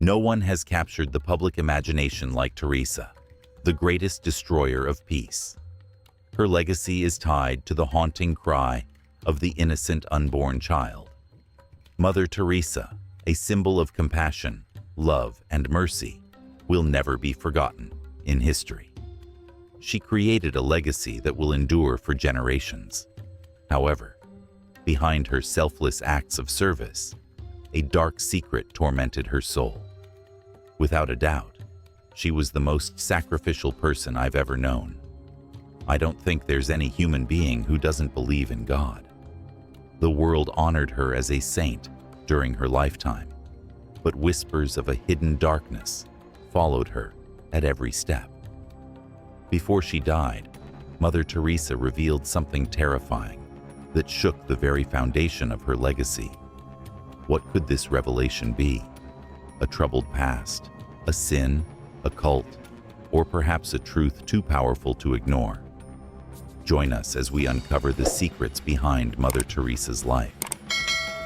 No one has captured the public imagination like Teresa, the greatest destroyer of peace. Her legacy is tied to the haunting cry of the innocent unborn child. Mother Teresa, a symbol of compassion, love, and mercy, will never be forgotten in history. She created a legacy that will endure for generations. However, behind her selfless acts of service, a dark secret tormented her soul. Without a doubt, she was the most sacrificial person I've ever known. I don't think there's any human being who doesn't believe in God. The world honored her as a saint during her lifetime, but whispers of a hidden darkness followed her at every step. Before she died, Mother Teresa revealed something terrifying that shook the very foundation of her legacy. What could this revelation be? A troubled past, a sin, a cult, or perhaps a truth too powerful to ignore? Join us as we uncover the secrets behind Mother Teresa's life.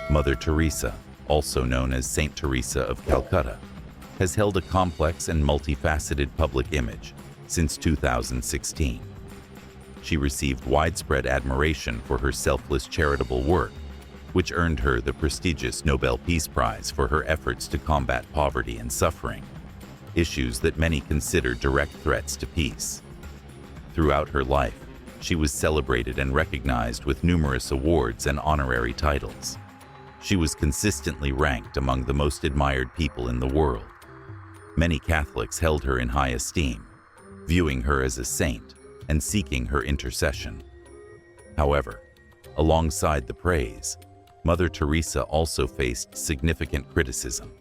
Mother Teresa, also known as Saint Teresa of Calcutta, has held a complex and multifaceted public image since 2016. She received widespread admiration for her selfless charitable work, which earned her the prestigious Nobel Peace Prize for her efforts to combat poverty and suffering, issues that many consider direct threats to peace. Throughout her life, she was celebrated and recognized with numerous awards and honorary titles. She was consistently ranked among the most admired people in the world. Many Catholics held her in high esteem, viewing her as a saint and seeking her intercession. However, alongside the praise, Mother Teresa also faced significant criticism.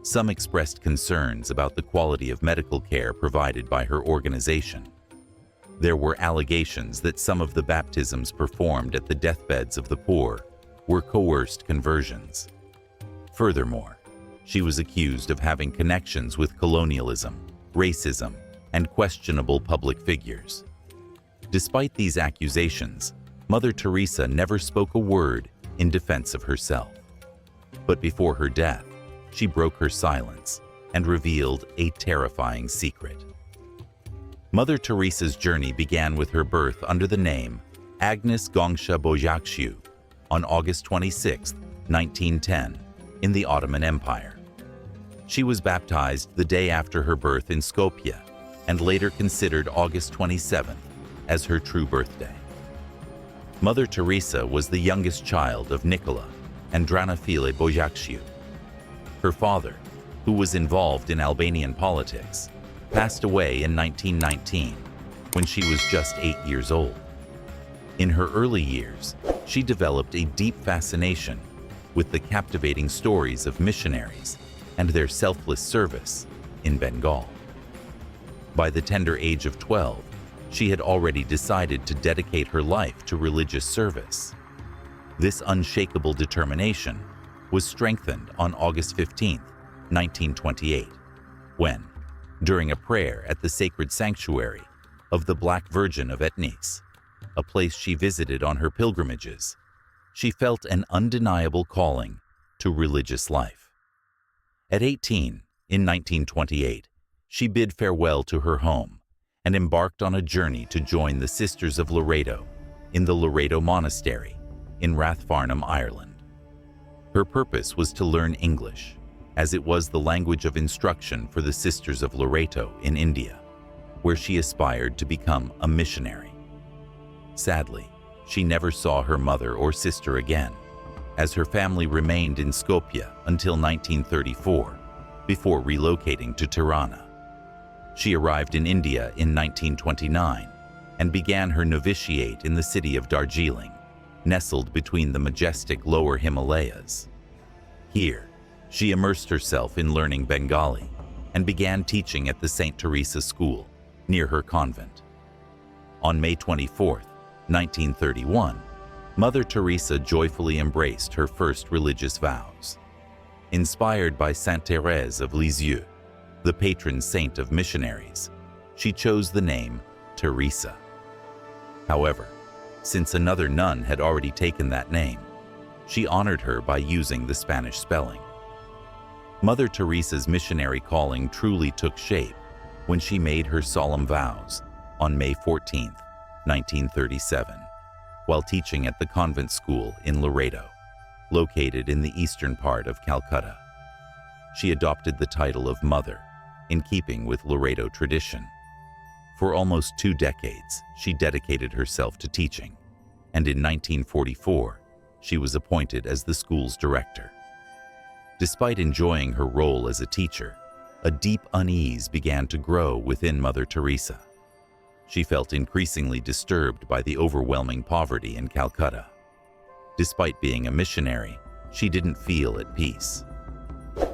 Some expressed concerns about the quality of medical care provided by her organization. There were allegations that some of the baptisms performed at the deathbeds of the poor were coerced conversions. Furthermore, she was accused of having connections with colonialism, racism, and questionable public figures. Despite these accusations, Mother Teresa never spoke a word in defense of herself. But before her death, she broke her silence and revealed a terrifying secret. Mother Teresa's journey began with her birth under the name Agnes Gongsha Bojakshiu on August 26, 1910, in the Ottoman Empire. She was baptized the day after her birth in Skopje and later considered August 27th as her true birthday. Mother Teresa was the youngest child of Nicola and Dranafile Bojakshiu. Her father, who was involved in Albanian politics, passed away in 1919 when she was just 8 years old. In her early years, she developed a deep fascination with the captivating stories of missionaries and their selfless service in Bengal. By the tender age of 12, she had already decided to dedicate her life to religious service. This unshakable determination was strengthened on August 15, 1928, when, during a prayer at the sacred sanctuary of the Black Virgin of Etnice, a place she visited on her pilgrimages, she felt an undeniable calling to religious life. At 18, in 1928, she bid farewell to her home and embarked on a journey to join the Sisters of Loreto in the Loreto Monastery in Rathfarnham, Ireland. Her purpose was to learn English, as it was the language of instruction for the Sisters of Loreto in India, where she aspired to become a missionary. Sadly, she never saw her mother or sister again, as her family remained in Skopje until 1934, before relocating to Tirana. She arrived in India in 1929 and began her novitiate in the city of Darjeeling, nestled between the majestic lower Himalayas. Here, she immersed herself in learning Bengali and began teaching at the St. Teresa School near her convent. On May 24, 1931, Mother Teresa joyfully embraced her first religious vows. Inspired by Sainte Thérèse of Lisieux, the patron saint of missionaries, she chose the name Teresa. However, since another nun had already taken that name, she honored her by using the Spanish spelling. Mother Teresa's missionary calling truly took shape when she made her solemn vows on May 14, 1937, while teaching at the convent school in Laredo, located in the eastern part of Calcutta. She adopted the title of Mother, in keeping with Laredo tradition. For almost 2 decades, she dedicated herself to teaching, and in 1944, she was appointed as the school's director. Despite enjoying her role as a teacher, a deep unease began to grow within Mother Teresa. She felt increasingly disturbed by the overwhelming poverty in Calcutta. Despite being a missionary, she didn't feel at peace.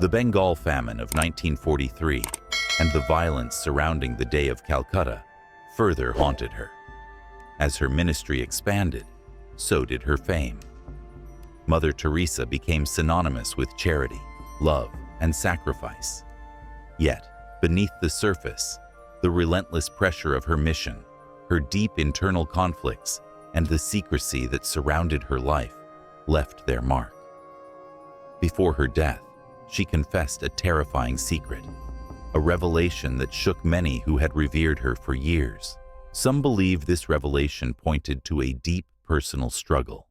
The Bengal famine of 1943 and the violence surrounding the Day of Calcutta further haunted her. As her ministry expanded, so did her fame. Mother Teresa became synonymous with charity, love, and sacrifice. Yet, beneath the surface, the relentless pressure of her mission, her deep internal conflicts, and the secrecy that surrounded her life left their mark. Before her death, she confessed a terrifying secret, a revelation that shook many who had revered her for years. Some believe this revelation pointed to a deep personal struggle,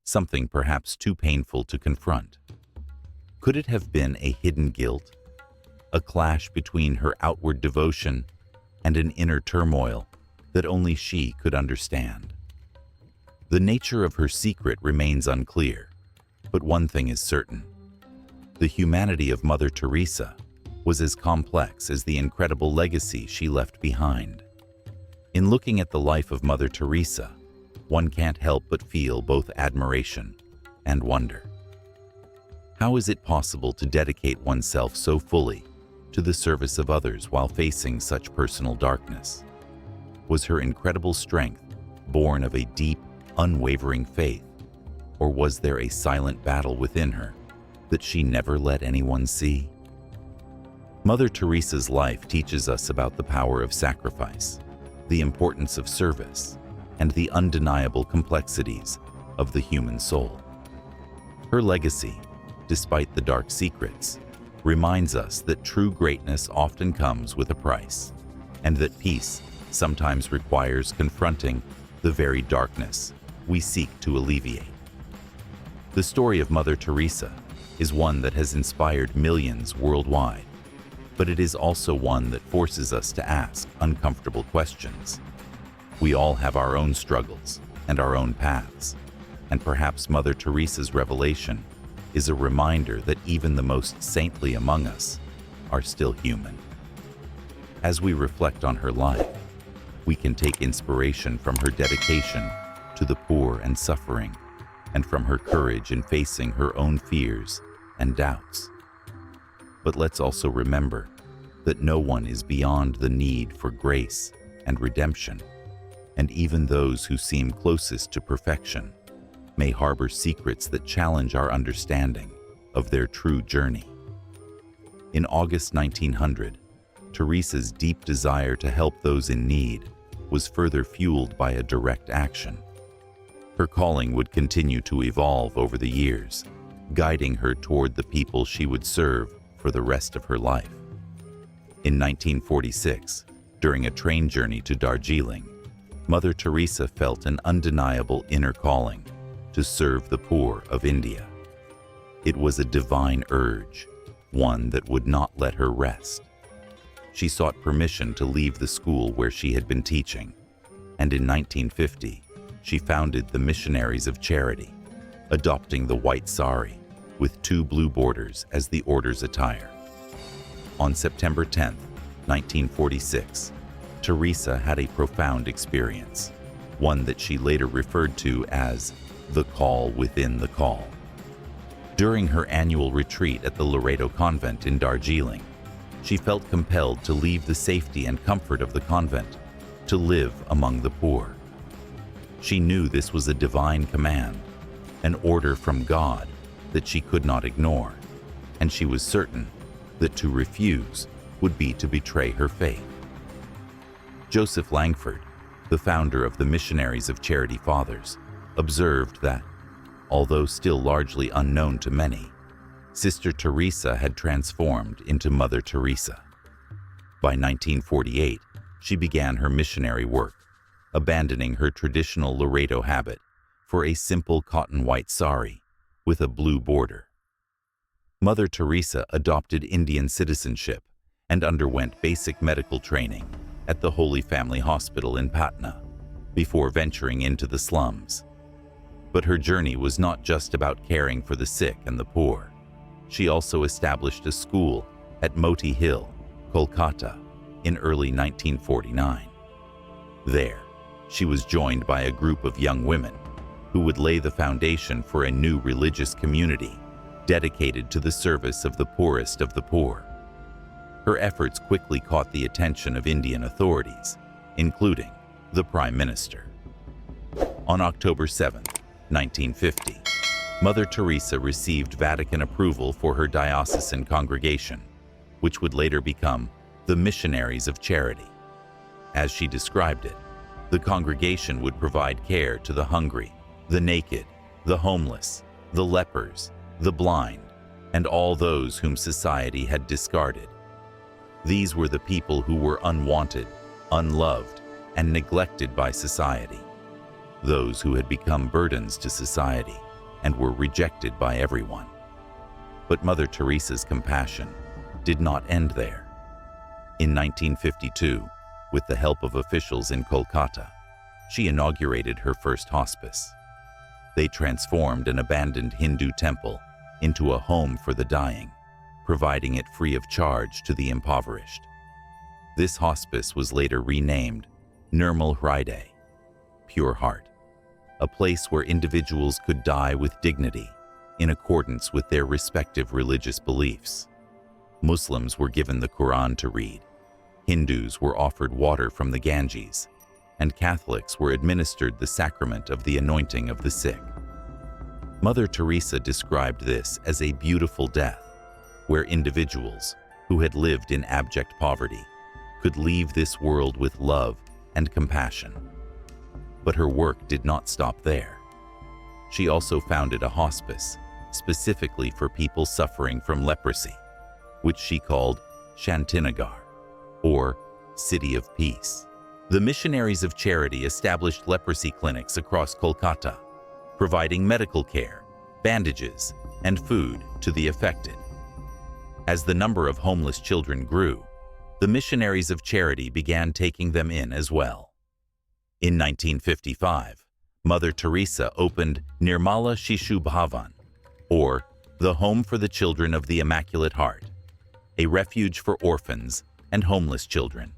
something perhaps too painful to confront. Could it have been a hidden guilt, a clash between her outward devotion and an inner turmoil that only she could understand? The nature of her secret remains unclear, but one thing is certain. The humanity of Mother Teresa was as complex as the incredible legacy she left behind. In looking at the life of Mother Teresa, one can't help but feel both admiration and wonder. How is it possible to dedicate oneself so fully to the service of others while facing such personal darkness? Was her incredible strength born of a deep, unwavering faith, or was there a silent battle within her that she never let anyone see? Mother Teresa's life teaches us about the power of sacrifice, the importance of service, and the undeniable complexities of the human soul. Her legacy, despite the dark secrets, reminds us that true greatness often comes with a price, and that peace sometimes requires confronting the very darkness we seek to alleviate. The story of Mother Teresa is one that has inspired millions worldwide, but it is also one that forces us to ask uncomfortable questions. We all have our own struggles and our own paths, and perhaps Mother Teresa's revelation is a reminder that even the most saintly among us are still human. As we reflect on her life, we can take inspiration from her dedication to the poor and suffering, and from her courage in facing her own fears and doubts. But let's also remember that no one is beyond the need for grace and redemption, and even those who seem closest to perfection may harbor secrets that challenge our understanding of their true journey. In August 1900, Teresa's deep desire to help those in need was further fueled by a direct action. Her calling would continue to evolve over the years, guiding her toward the people she would serve for the rest of her life. In 1946, during a train journey to Darjeeling, Mother Teresa felt an undeniable inner calling to serve the poor of India. It was a divine urge, one that would not let her rest. She sought permission to leave the school where she had been teaching, and in 1950, she founded the Missionaries of Charity, adopting the white sari with 2 blue borders as the order's attire. On September 10, 1946, Teresa had a profound experience, one that she later referred to as the call within the call. During her annual retreat at the Laredo convent in Darjeeling, she felt compelled to leave the safety and comfort of the convent to live among the poor. She knew this was a divine command, an order from God that she could not ignore, and she was certain that to refuse would be to betray her faith. Joseph Langford, the founder of the Missionaries of Charity Fathers, observed that, although still largely unknown to many, Sister Teresa had transformed into Mother Teresa. By 1948, she began her missionary work, abandoning her traditional Laredo habit for a simple cotton white sari with a blue border. Mother Teresa adopted Indian citizenship and underwent basic medical training at the Holy Family Hospital in Patna before venturing into the slums. But her journey was not just about caring for the sick and the poor. She also established a school at Moti Hill, Kolkata, in early 1949. There, she was joined by a group of young women who would lay the foundation for a new religious community dedicated to the service of the poorest of the poor. Her efforts quickly caught the attention of Indian authorities, including the Prime Minister. On October 7, 1950, Mother Teresa received Vatican approval for her diocesan congregation, which would later become the Missionaries of Charity. As she described it, the congregation would provide care to the hungry, the naked, the homeless, the lepers, the blind, and all those whom society had discarded. These were the people who were unwanted, unloved, and neglected by society. Those who had become burdens to society and were rejected by everyone. But Mother Teresa's compassion did not end there. In 1952, with the help of officials in Kolkata, she inaugurated her first hospice. They transformed an abandoned Hindu temple into a home for the dying, providing it free of charge to the impoverished. This hospice was later renamed Nirmal Hriday, Pure Heart, a place where individuals could die with dignity in accordance with their respective religious beliefs. Muslims were given the Quran to read, Hindus were offered water from the Ganges, and Catholics were administered the sacrament of the anointing of the sick. Mother Teresa described this as a beautiful death, where individuals who had lived in abject poverty could leave this world with love and compassion. But her work did not stop there. She also founded a hospice specifically for people suffering from leprosy, which she called Shantinagar, or City of Peace. The Missionaries of Charity established leprosy clinics across Kolkata, providing medical care, bandages, and food to the affected. As the number of homeless children grew, the Missionaries of Charity began taking them in as well. In 1955, Mother Teresa opened Nirmala Shishu Bhavan, or the Home for the Children of the Immaculate Heart, a refuge for orphans and homeless children.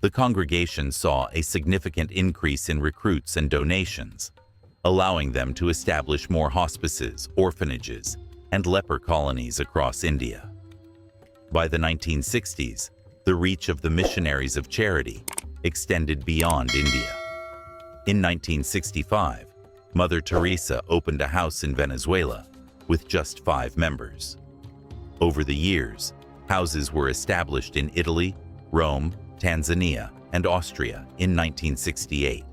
The congregation saw a significant increase in recruits and donations, allowing them to establish more hospices, orphanages, and leper colonies across India. By the 1960s, the reach of the Missionaries of Charity extended beyond India. In 1965, Mother Teresa opened a house in Venezuela with just 5 members. Over the years, houses were established in Italy, Rome, Tanzania, and Austria in 1968.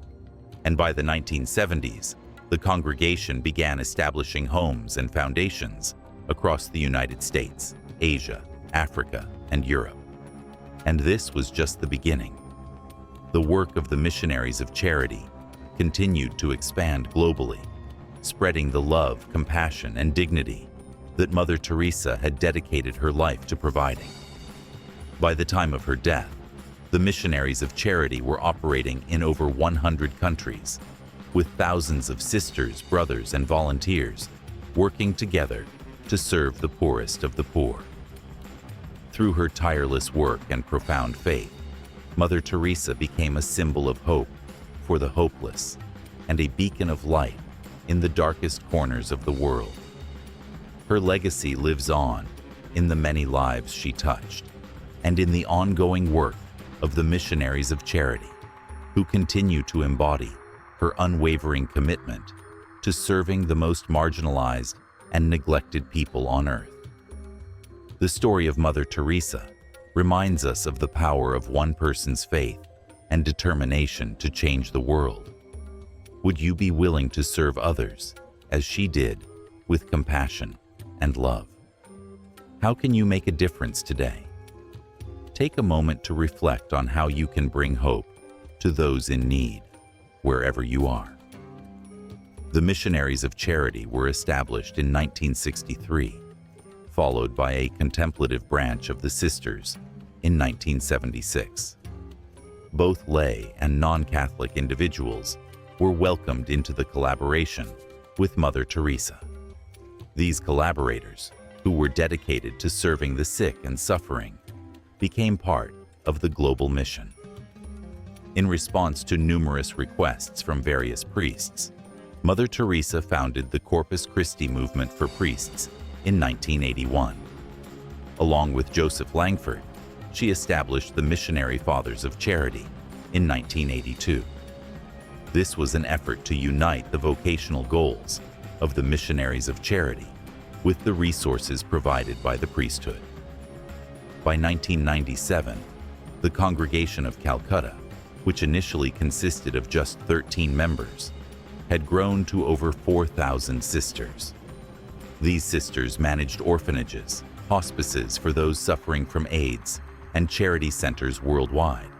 And by the 1970s, the congregation began establishing homes and foundations across the United States, Asia, Africa, and Europe. And this was just the beginning. The work of the Missionaries of Charity continued to expand globally, spreading the love, compassion, and dignity that Mother Teresa had dedicated her life to providing. By the time of her death, the Missionaries of Charity were operating in over 100 countries, with thousands of sisters, brothers, and volunteers working together to serve the poorest of the poor. Through her tireless work and profound faith, Mother Teresa became a symbol of hope for the hopeless and a beacon of light in the darkest corners of the world. Her legacy lives on in the many lives she touched and in the ongoing work of the Missionaries of Charity, who continue to embody her unwavering commitment to serving the most marginalized and neglected people on earth. The story of Mother Teresa reminds us of the power of one person's faith and determination to change the world. Would you be willing to serve others as she did, with compassion and love? How can you make a difference today? Take a moment to reflect on how you can bring hope to those in need, wherever you are. The Missionaries of Charity were established in 1963, followed by a contemplative branch of the Sisters in 1976. Both lay and non-Catholic individuals were welcomed into the collaboration with Mother Teresa. These collaborators, who were dedicated to serving the sick and suffering, became part of the global mission. In response to numerous requests from various priests, Mother Teresa founded the Corpus Christi movement for priests in 1981. Along with Joseph Langford, she established the Missionary Fathers of Charity in 1982. This was an effort to unite the vocational goals of the Missionaries of Charity with the resources provided by the priesthood. By 1997, the Congregation of Calcutta, which initially consisted of just 13 members, had grown to over 4,000 sisters. These sisters managed orphanages, hospices for those suffering from AIDS, and charity centers worldwide.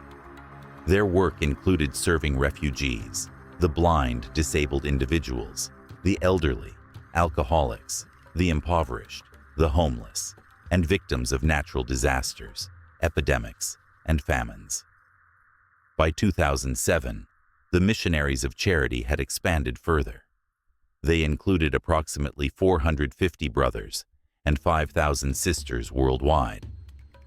Their work included serving refugees, the blind, disabled individuals, the elderly, alcoholics, the impoverished, the homeless, and victims of natural disasters, epidemics, and famines. By 2007, the Missionaries of Charity had expanded further. They included approximately 450 brothers and 5,000 sisters worldwide,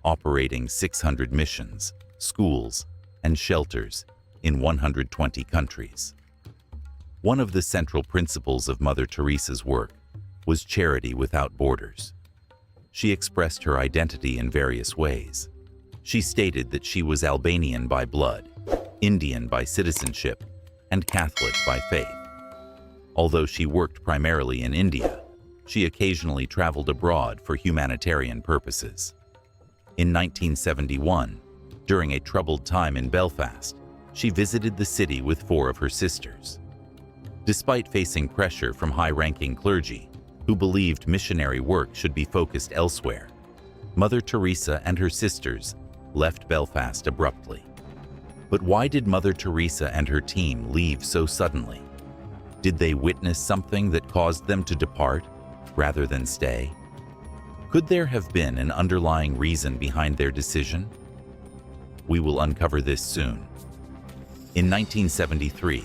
operating 600 missions, schools, and shelters in 120 countries. One of the central principles of Mother Teresa's work was charity without borders. She expressed her identity in various ways. She stated that she was Albanian by blood, Indian by citizenship, and Catholic by faith. Although she worked primarily in India, she occasionally traveled abroad for humanitarian purposes. In 1971, during a troubled time in Belfast, she visited the city with 4 of her sisters. Despite facing pressure from high-ranking clergy who believed missionary work should be focused elsewhere, Mother Teresa and her sisters left Belfast abruptly. But why did Mother Teresa and her team leave so suddenly? Did they witness something that caused them to depart rather than stay? Could there have been an underlying reason behind their decision? We will uncover this soon. In 1973,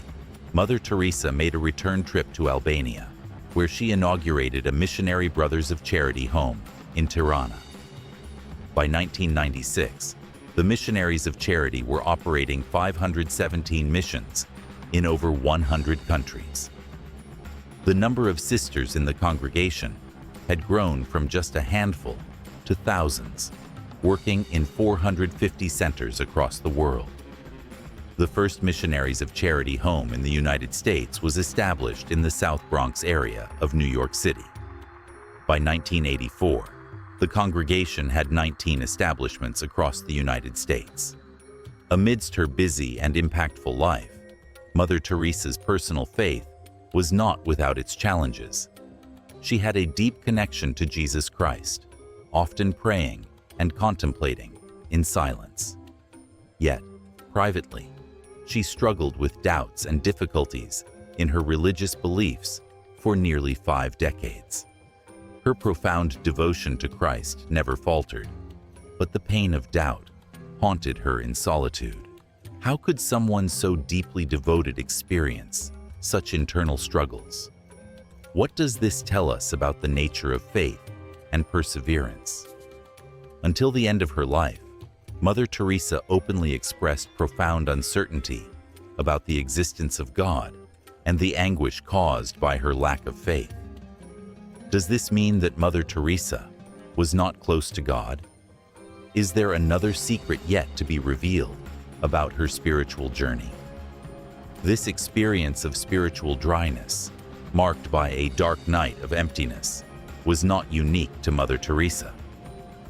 Mother Teresa made a return trip to Albania, where she inaugurated a Missionary Brothers of Charity home in Tirana. By 1996, the Missionaries of Charity were operating 517 missions in over 100 countries. The number of sisters in the congregation had grown from just a handful to thousands, working in 450 centers across the world. The first Missionaries of Charity home in the United States was established in the South Bronx area of New York City. By 1984, the congregation had 19 establishments across the United States. Amidst her busy and impactful life, Mother Teresa's personal faith was not without its challenges. She had a deep connection to Jesus Christ, often praying and contemplating in silence. Yet, privately, she struggled with doubts and difficulties in her religious beliefs for nearly 5 decades. Her profound devotion to Christ never faltered, but the pain of doubt haunted her in solitude. How could someone so deeply devoted experience such internal struggles? What does this tell us about the nature of faith and perseverance? Until the end of her life, Mother Teresa openly expressed profound uncertainty about the existence of God and the anguish caused by her lack of faith. Does this mean that Mother Teresa was not close to God? Is there another secret yet to be revealed about her spiritual journey? This experience of spiritual dryness, marked by a dark night of emptiness, was not unique to Mother Teresa.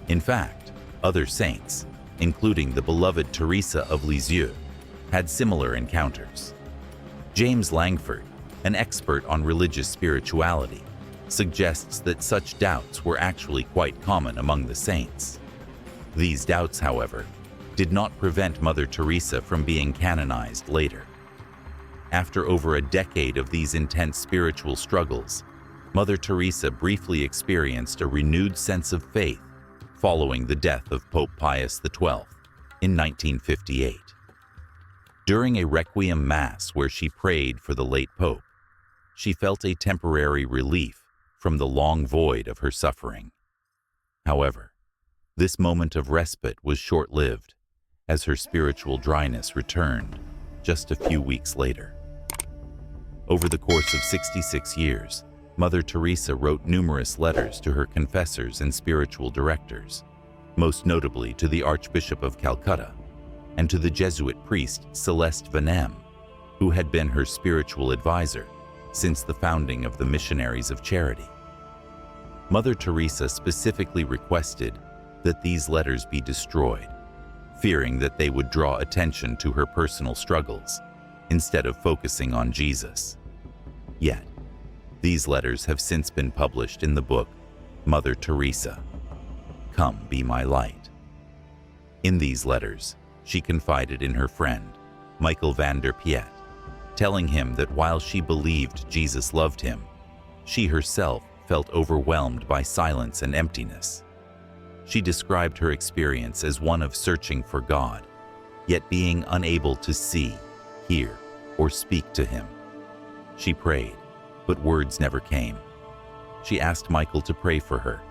In fact, other saints, including the beloved Teresa of Lisieux, had similar encounters. James Langford, an expert on religious spirituality, suggests that such doubts were actually quite common among the saints. These doubts, however, did not prevent Mother Teresa from being canonized later. After over a decade of these intense spiritual struggles, Mother Teresa briefly experienced a renewed sense of faith following the death of Pope Pius XII in 1958. During a Requiem Mass where she prayed for the late Pope, she felt a temporary relief from the long void of her suffering. However, this moment of respite was short-lived, as her spiritual dryness returned just a few weeks later. Over the course of 66 years, Mother Teresa wrote numerous letters to her confessors and spiritual directors, most notably to the Archbishop of Calcutta and to the Jesuit priest Celeste Venem, who had been her spiritual advisor since the founding of the Missionaries of Charity. Mother Teresa specifically requested that these letters be destroyed, fearing that they would draw attention to her personal struggles instead of focusing on Jesus. Yet, these letters have since been published in the book Mother Teresa, Come Be My Light. In these letters, she confided in her friend, Michael van der Piet, telling him that while she believed Jesus loved him, she herself felt overwhelmed by silence and emptiness. She described her experience as one of searching for God, yet being unable to see, hear, or speak to him. She prayed, but words never came. She asked Michael to pray for her,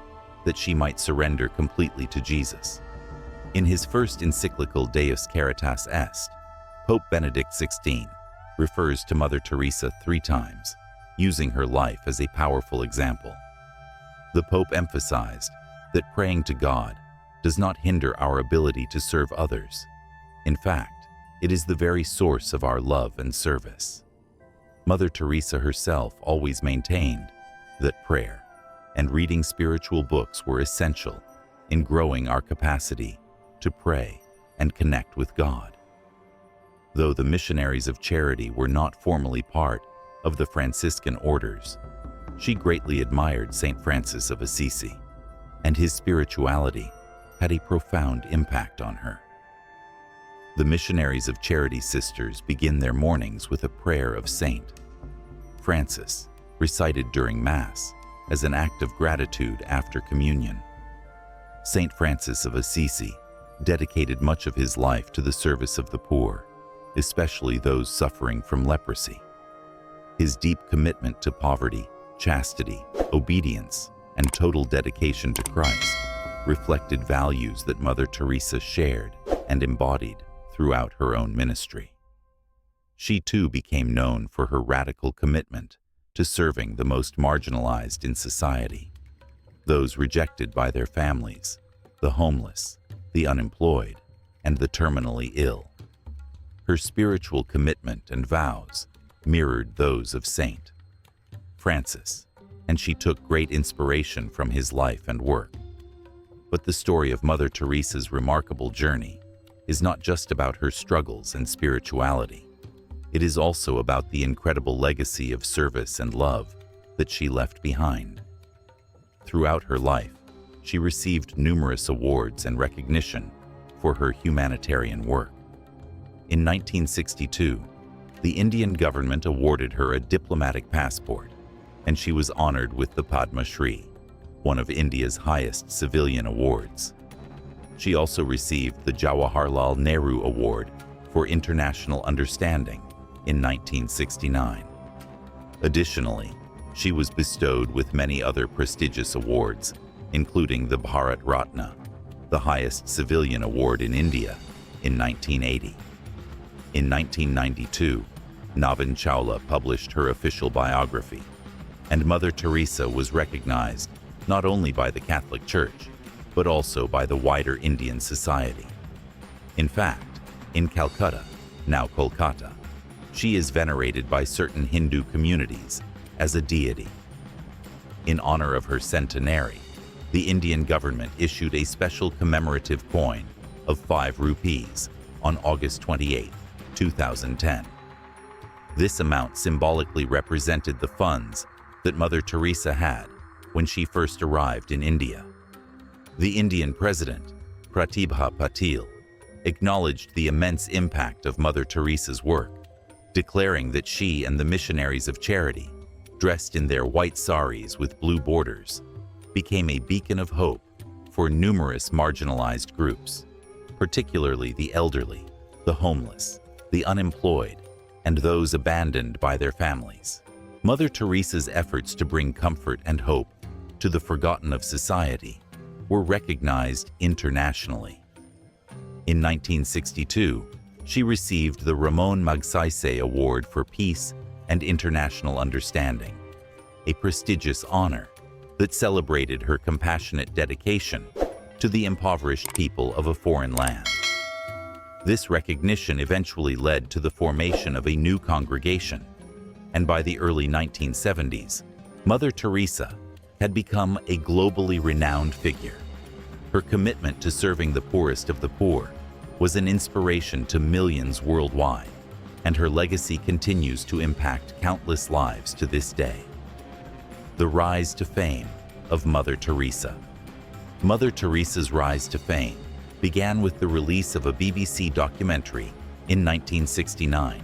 that she might surrender completely to Jesus. In his first encyclical Deus Caritas Est, Pope Benedict XVI refers to Mother Teresa 3 times, using her life as a powerful example. The Pope emphasized that praying to God does not hinder our ability to serve others. In fact, it is the very source of our love and service. Mother Teresa herself always maintained that prayer and reading spiritual books were essential in growing our capacity to pray and connect with God. Though the Missionaries of Charity were not formally part of the Franciscan orders, she greatly admired Saint Francis of Assisi, and his spirituality had a profound impact on her. The Missionaries of Charity sisters begin their mornings with a prayer of Saint Francis, recited during Mass as an act of gratitude after communion. Saint Francis of Assisi dedicated much of his life to the service of the poor, especially those suffering from leprosy. His deep commitment to poverty, chastity, obedience, and total dedication to Christ reflected values that Mother Teresa shared and embodied throughout her own ministry. She too became known for her radical commitment to serving the most marginalized in society, those rejected by their families, the homeless, the unemployed, and the terminally ill. Her spiritual commitment and vows mirrored those of Saint Francis, and she took great inspiration from his life and work. But the story of Mother Teresa's remarkable journey is not just about her struggles and spirituality. It is also about the incredible legacy of service and love that she left behind. Throughout her life, she received numerous awards and recognition for her humanitarian work. In 1962, the Indian government awarded her a diplomatic passport, and she was honored with the Padma Shri, one of India's highest civilian awards. She also received the Jawaharlal Nehru Award for International Understanding in 1969. Additionally, she was bestowed with many other prestigious awards, including the Bharat Ratna, the highest civilian award in India, in 1980. In 1992, Navin Chawla published her official biography, and Mother Teresa was recognized not only by the Catholic Church, but also by the wider Indian society. In fact, in Calcutta, now Kolkata, she is venerated by certain Hindu communities as a deity. In honor of her centenary, the Indian government issued a special commemorative coin of 5 rupees on August 28, 2010. This amount symbolically represented the funds that Mother Teresa had when she first arrived in India. The Indian president, Pratibha Patil, acknowledged the immense impact of Mother Teresa's work, declaring that she and the missionaries of charity, dressed in their white saris with blue borders, became a beacon of hope for numerous marginalized groups, particularly the elderly, the homeless, the unemployed, and those abandoned by their families. Mother Teresa's efforts to bring comfort and hope to the forgotten of society were recognized internationally. In 1962, she received the Ramon Magsaysay Award for Peace and International Understanding, a prestigious honor that celebrated her compassionate dedication to the impoverished people of a foreign land. This recognition eventually led to the formation of a new congregation, and by the early 1970s, Mother Teresa had become a globally renowned figure. Her commitment to serving the poorest of the poor was an inspiration to millions worldwide, and her legacy continues to impact countless lives to this day. The rise to fame of Mother Teresa. Mother Teresa's rise to fame began with the release of a BBC documentary in 1969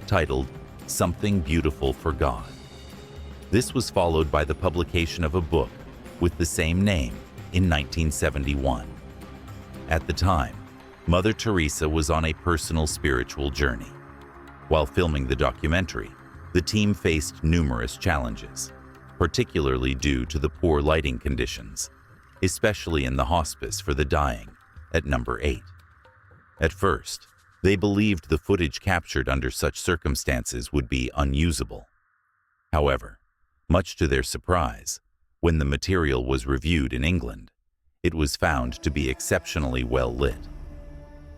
titled Something Beautiful for God. This was followed by the publication of a book with the same name in 1971. At the time, Mother Teresa was on a personal spiritual journey. While filming the documentary, the team faced numerous challenges, particularly due to the poor lighting conditions, especially in the hospice for the dying at number 8. At first, they believed the footage captured under such circumstances would be unusable. However, much to their surprise, when the material was reviewed in England, it was found to be exceptionally well lit.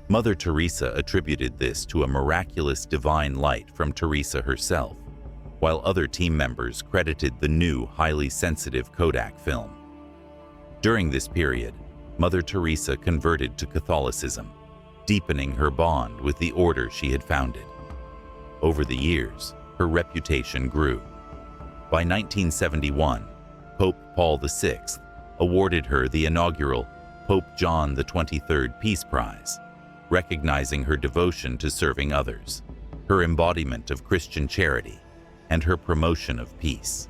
Mother Teresa attributed this to a miraculous divine light from Teresa herself, while other team members credited the new, highly sensitive Kodak film. During this period, Mother Teresa converted to Catholicism, deepening her bond with the order she had founded. Over the years, her reputation grew. By 1971, Pope Paul VI awarded her the inaugural Pope John XXIII Peace Prize, recognizing her devotion to serving others, her embodiment of Christian charity, and her promotion of peace.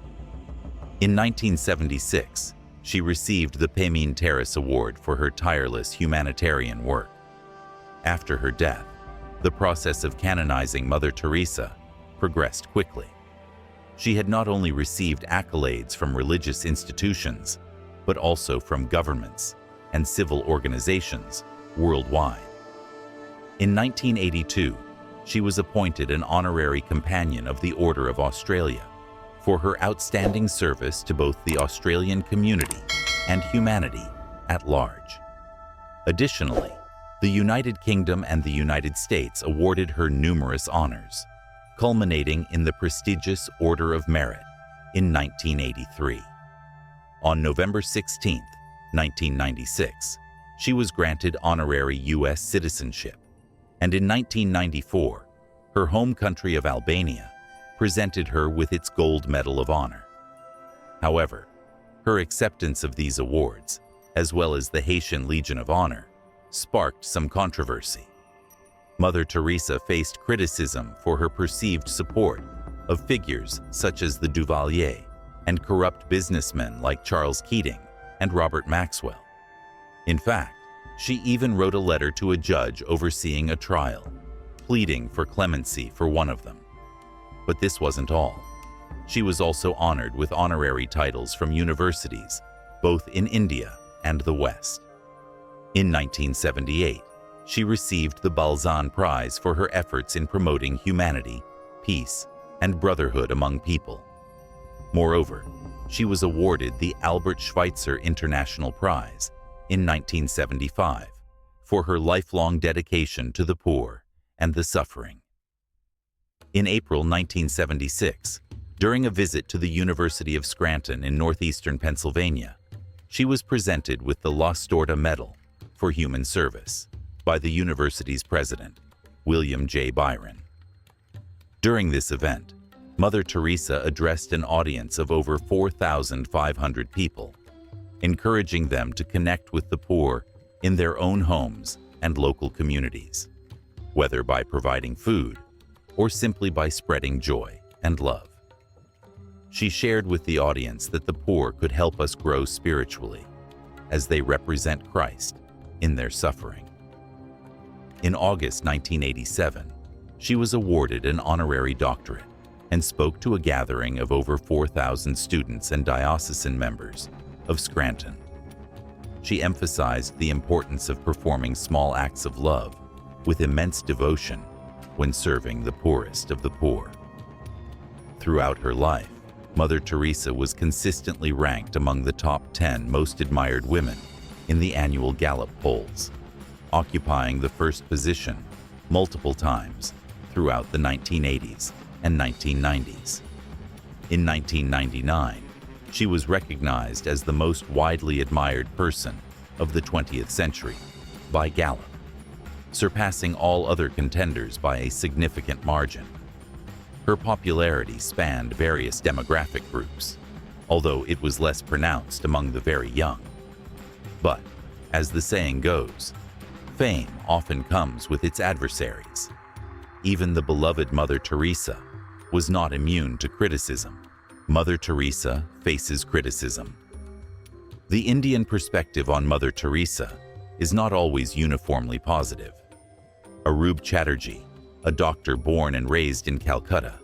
In 1976, she received the Paymin Terrace Award for her tireless humanitarian work. After her death, the process of canonizing Mother Teresa progressed quickly. She had not only received accolades from religious institutions, but also from governments and civil organizations worldwide. In 1982, she was appointed an honorary companion of the Order of Australia for her outstanding service to both the Australian community and humanity at large. Additionally, the United Kingdom and the United States awarded her numerous honors, culminating in the prestigious Order of Merit in 1983. On November 16, 1996, she was granted honorary U.S. citizenship, and in 1994, her home country of Albania presented her with its Gold Medal of Honor. However, her acceptance of these awards, as well as the Haitian Legion of Honor, sparked some controversy. Mother Teresa faced criticism for her perceived support of figures such as the Duvalier and corrupt businessmen like Charles Keating and Robert Maxwell. In fact, she even wrote a letter to a judge overseeing a trial, pleading for clemency for one of them. But this wasn't all. She was also honored with honorary titles from universities, both in India and the West. In 1978, she received the Balzan Prize for her efforts in promoting humanity, peace, and brotherhood among people. Moreover, she was awarded the Albert Schweitzer International Prize in 1975 for her lifelong dedication to the poor and the suffering. In April 1976, during a visit to the University of Scranton in northeastern Pennsylvania, she was presented with the La Storta Medal for Human Service by the university's president, William J. Byron. During this event, Mother Teresa addressed an audience of over 4,500 people, encouraging them to connect with the poor in their own homes and local communities, whether by providing food or simply by spreading joy and love. She shared with the audience that the poor could help us grow spiritually, as they represent Christ in their suffering. In August 1987, she was awarded an honorary doctorate and spoke to a gathering of over 4,000 students and diocesan members of Scranton. She emphasized the importance of performing small acts of love with immense devotion when serving the poorest of the poor. Throughout her life, Mother Teresa was consistently ranked among the top 10 most admired women in the annual Gallup polls, occupying the first position multiple times throughout the 1980s and 1990s. In 1999, she was recognized as the most widely admired person of the 20th century by Gallup, surpassing all other contenders by a significant margin. Her popularity spanned various demographic groups, although it was less pronounced among the very young. But, as the saying goes, fame often comes with its adversaries. Even the beloved Mother Teresa was not immune to criticism. Mother Teresa faces criticism. The Indian perspective on Mother Teresa is not always uniformly positive. Arup Chatterjee, a doctor born and raised in Calcutta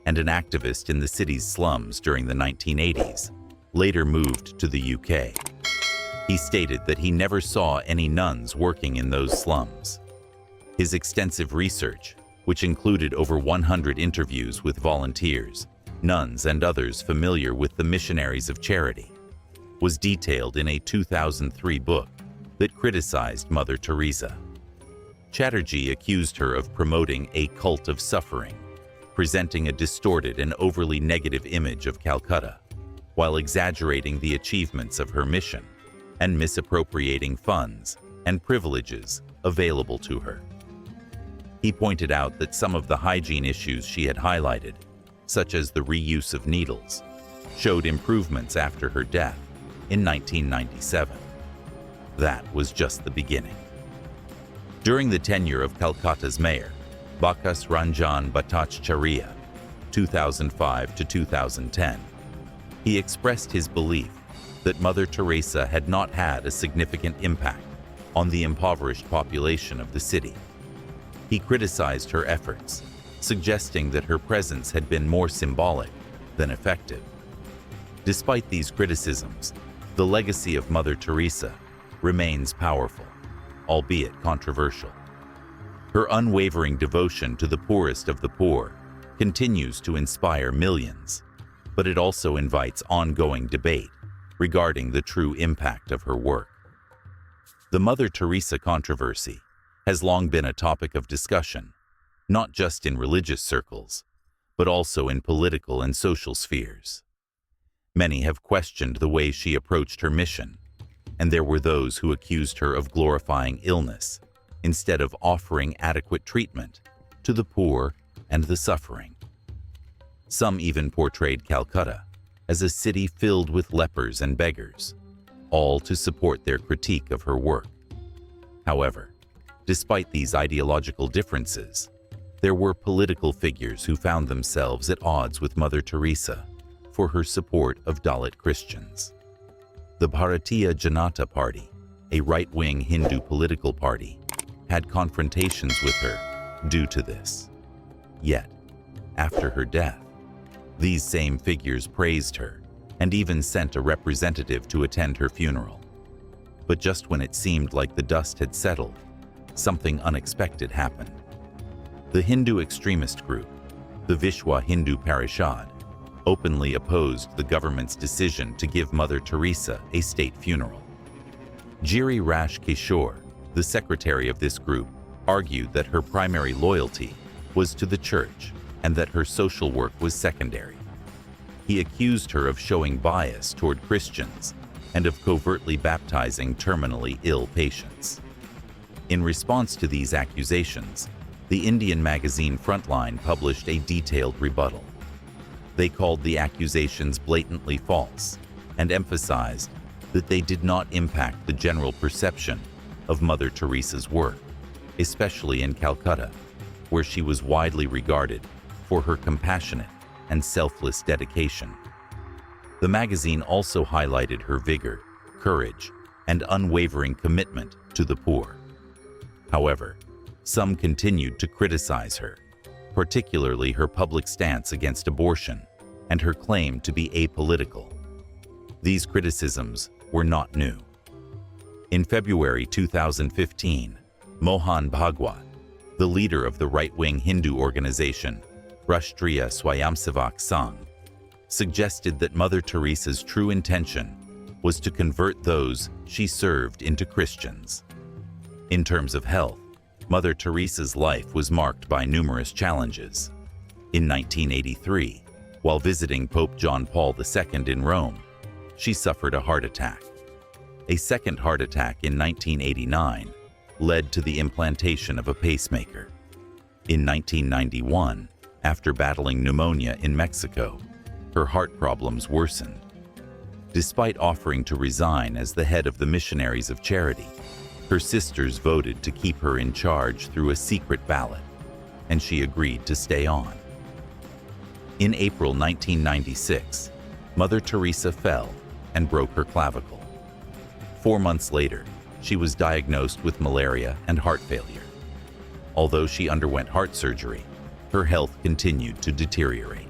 and an activist in the city's slums during the 1980s, later moved to the UK. He stated that he never saw any nuns working in those slums. His extensive research, which included over 100 interviews with volunteers, nuns, and others familiar with the missionaries of charity, was detailed in a 2003 book that criticized Mother Teresa. Chatterjee accused her of promoting a cult of suffering, presenting a distorted and overly negative image of Calcutta, while exaggerating the achievements of her mission and misappropriating funds and privileges available to her. He pointed out that some of the hygiene issues she had highlighted, such as the reuse of needles, showed improvements after her death in 1997. That was just the beginning. During the tenure of Calcutta's mayor, Bakas Ranjan Bhattacharya, 2005 to 2010, he expressed his belief that Mother Teresa had not had a significant impact on the impoverished population of the city. He criticized her efforts, suggesting that her presence had been more symbolic than effective. Despite these criticisms, the legacy of Mother Teresa remains powerful, albeit controversial. Her unwavering devotion to the poorest of the poor continues to inspire millions, but it also invites ongoing debate regarding the true impact of her work. The Mother Teresa controversy has long been a topic of discussion, not just in religious circles, but also in political and social spheres. Many have questioned the way she approached her mission, and there were those who accused her of glorifying illness instead of offering adequate treatment to the poor and the suffering. Some even portrayed Calcutta as a city filled with lepers and beggars, all to support their critique of her work. However, despite these ideological differences, there were political figures who found themselves at odds with Mother Teresa for her support of Dalit Christians. The Bharatiya Janata Party, a right-wing Hindu political party, had confrontations with her due to this. Yet, after her death, these same figures praised her and even sent a representative to attend her funeral. But just when it seemed like the dust had settled, something unexpected happened. The Hindu extremist group, the Vishwa Hindu Parishad, openly opposed the government's decision to give Mother Teresa a state funeral. Giri Rash Kishore, the secretary of this group, argued that her primary loyalty was to the church and that her social work was secondary. He accused her of showing bias toward Christians and of covertly baptizing terminally ill patients. In response to these accusations, the Indian magazine Frontline published a detailed rebuttal. They called the accusations blatantly false and emphasized that they did not impact the general perception of Mother Teresa's work, especially in Calcutta, where she was widely regarded for her compassionate and selfless dedication. The magazine also highlighted her vigor, courage, and unwavering commitment to the poor. However, some continued to criticize her, particularly her public stance against abortion and her claim to be apolitical. These criticisms were not new. In February 2015, Mohan Bhagwat, the leader of the right-wing Hindu organization Rashtriya Swayamsevak Sangh, suggested that Mother Teresa's true intention was to convert those she served into Christians. In terms of health, Mother Teresa's life was marked by numerous challenges. In 1983, while visiting Pope John Paul II in Rome, she suffered a heart attack. A second heart attack in 1989 led to the implantation of a pacemaker. In 1991, after battling pneumonia in Mexico, her heart problems worsened. Despite offering to resign as the head of the Missionaries of Charity, her sisters voted to keep her in charge through a secret ballot, and she agreed to stay on. In April 1996, Mother Teresa fell and broke her clavicle. 4 months later, she was diagnosed with malaria and heart failure. Although she underwent heart surgery, her health continued to deteriorate.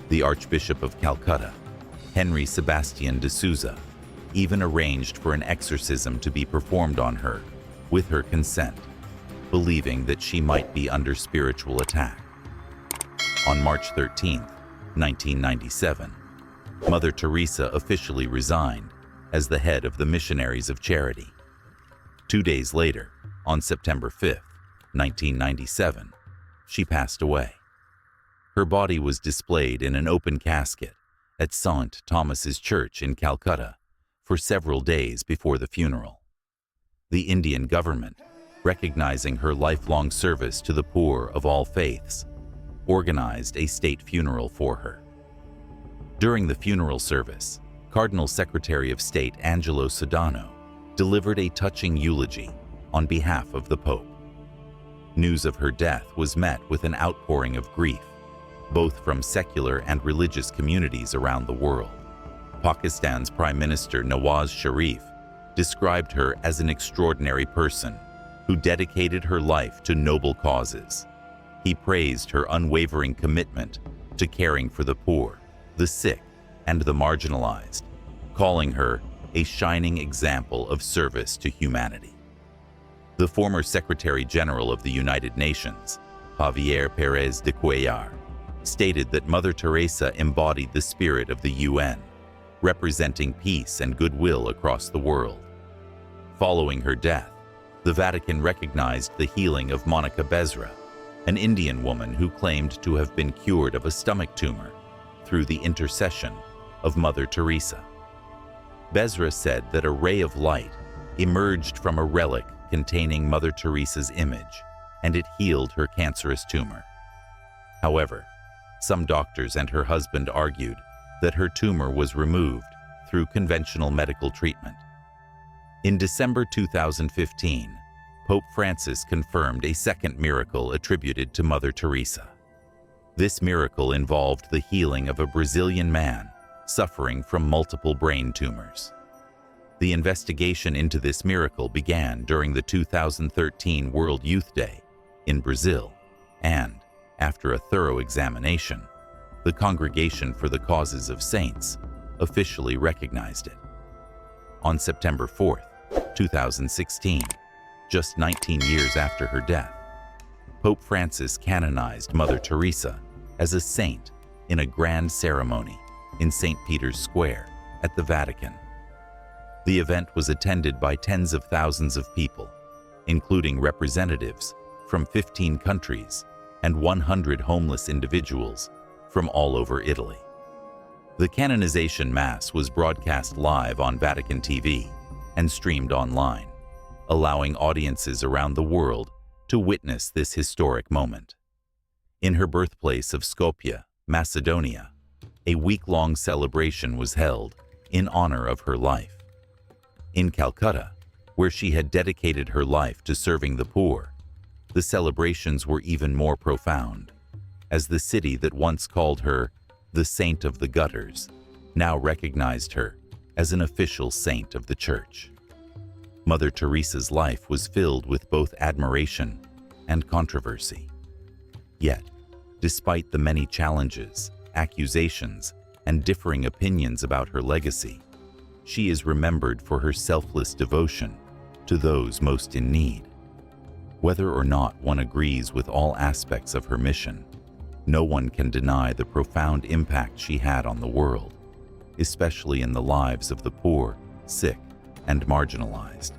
The Archbishop of Calcutta, Henry Sebastian de Souza, even arranged for an exorcism to be performed on her, with her consent, believing that she might be under spiritual attack. On March 13, 1997, Mother Teresa officially resigned as the head of the Missionaries of Charity. 2 days later, on September 5, 1997, she passed away. Her body was displayed in an open casket at St. Thomas's Church in Calcutta for several days before the funeral. The Indian government, recognizing her lifelong service to the poor of all faiths, organized a state funeral for her. During the funeral service, Cardinal Secretary of State Angelo Sodano delivered a touching eulogy on behalf of the Pope. News of her death was met with an outpouring of grief, both from secular and religious communities around the world. Pakistan's Prime Minister Nawaz Sharif described her as an extraordinary person who dedicated her life to noble causes. He praised her unwavering commitment to caring for the poor, the sick, and the marginalized, calling her a shining example of service to humanity. The former Secretary General of the United Nations, Javier Pérez de Cuellar, stated that Mother Teresa embodied the spirit of the UN, representing peace and goodwill across the world. Following her death, the Vatican recognized the healing of Monica Bezra, an Indian woman who claimed to have been cured of a stomach tumor through the intercession of Mother Teresa. Bezra said that a ray of light emerged from a relic containing Mother Teresa's image, and it healed her cancerous tumor. However, some doctors and her husband argued that her tumor was removed through conventional medical treatment. In December 2015, Pope Francis confirmed a second miracle attributed to Mother Teresa. This miracle involved the healing of a Brazilian man suffering from multiple brain tumors. The investigation into this miracle began during the 2013 World Youth Day in Brazil, and, after a thorough examination, the Congregation for the Causes of Saints officially recognized it. On September 4, 2016, just 19 years after her death, Pope Francis canonized Mother Teresa as a saint in a grand ceremony in St. Peter's Square at the Vatican. The event was attended by tens of thousands of people, including representatives from 15 countries and 100 homeless individuals from all over Italy. The canonization Mass was broadcast live on Vatican TV and streamed online, allowing audiences around the world to witness this historic moment. In her birthplace of Skopje, Macedonia, A week-long celebration was held in honor of her life. In Calcutta, where she had dedicated her life to serving the poor, the celebrations were even more profound, as the city that once called her the Saint of the Gutters now recognized her as an official saint of the Church. Mother Teresa's life was filled with both admiration and controversy. Yet, despite the many challenges, accusations, and differing opinions about her legacy, she is remembered for her selfless devotion to those most in need. Whether or not one agrees with all aspects of her mission, no one can deny the profound impact she had on the world, especially in the lives of the poor, sick, and marginalized.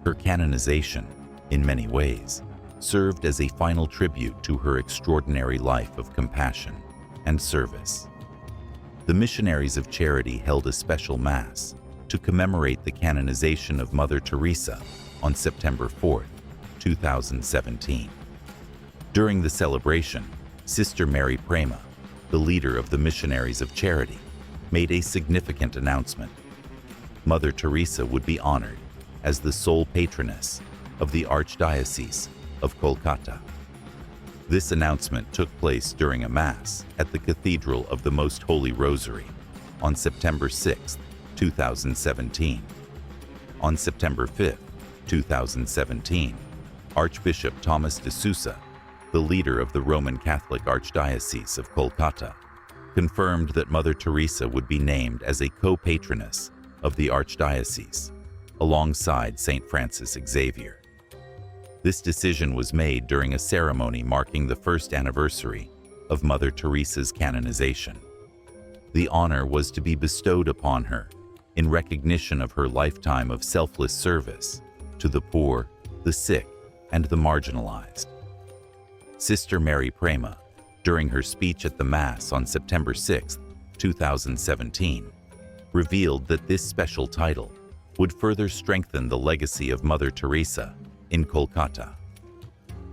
Her canonization, in many ways, served as a final tribute to her extraordinary life of compassion and service. The Missionaries of Charity held a special Mass to commemorate the canonization of Mother Teresa on September 4, 2017. During the celebration, Sister Mary Prema, the leader of the Missionaries of Charity, made a significant announcement. Mother Teresa would be honored as the sole patroness of the Archdiocese of Kolkata. This announcement took place during a Mass at the Cathedral of the Most Holy Rosary on September 6, 2017. On September 5, 2017, Archbishop Thomas de Sousa, the leader of the Roman Catholic Archdiocese of Kolkata, confirmed that Mother Teresa would be named as a co-patroness of the Archdiocese, alongside St. Francis Xavier. This decision was made during a ceremony marking the first anniversary of Mother Teresa's canonization. The honor was to be bestowed upon her in recognition of her lifetime of selfless service to the poor, the sick, and the marginalized. Sister Mary Prema, during her speech at the Mass on September 6, 2017, revealed that this special title would further strengthen the legacy of Mother Teresa in Kolkata.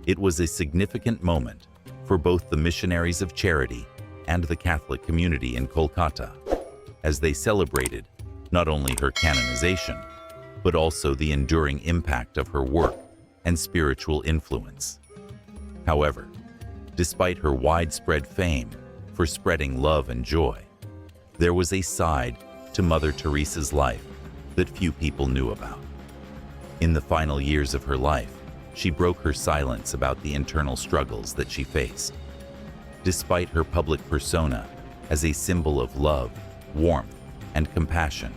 It was a significant moment for both the Missionaries of Charity and the Catholic community in Kolkata, as they celebrated not only her canonization, but also the enduring impact of her work and spiritual influence. However, despite her widespread fame for spreading love and joy, there was a side to Mother Teresa's life that few people knew about. In the final years of her life, she broke her silence about the internal struggles that she faced. Despite her public persona as a symbol of love, warmth, and compassion,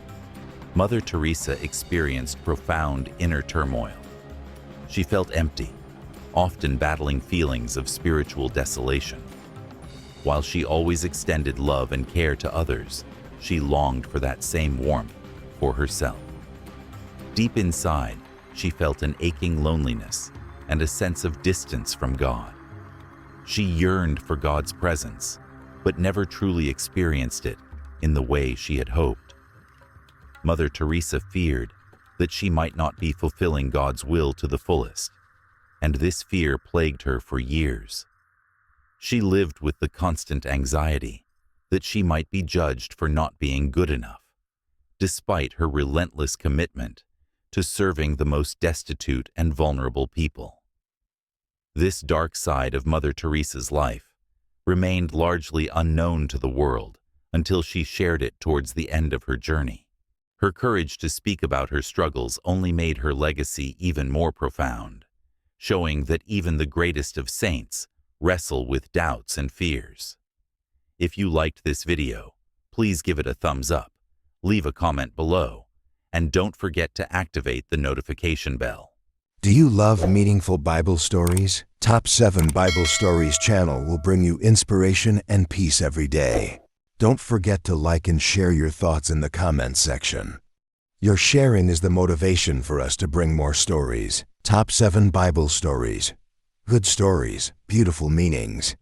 Mother Teresa experienced profound inner turmoil. She felt empty, often battling feelings of spiritual desolation. While she always extended love and care to others, she longed for that same warmth for herself. Deep inside, she felt an aching loneliness and a sense of distance from God. She yearned for God's presence, but never truly experienced it in the way she had hoped. Mother Teresa feared that she might not be fulfilling God's will to the fullest, and this fear plagued her for years. She lived with the constant anxiety that she might be judged for not being good enough, despite her relentless commitment to serving the most destitute and vulnerable people. This dark side of Mother Teresa's life remained largely unknown to the world until she shared it towards the end of her journey. Her courage to speak about her struggles only made her legacy even more profound, showing that even the greatest of saints wrestle with doubts and fears. If you liked this video, please give it a thumbs up, leave a comment below, and don't forget to activate the notification bell. Do you love meaningful Bible stories? Top 7 Bible Stories channel will bring you inspiration and peace every day. Don't forget to like and share your thoughts in the comments section. Your sharing is the motivation for us to bring more stories. Top 7 Bible Stories. Good stories, beautiful meanings.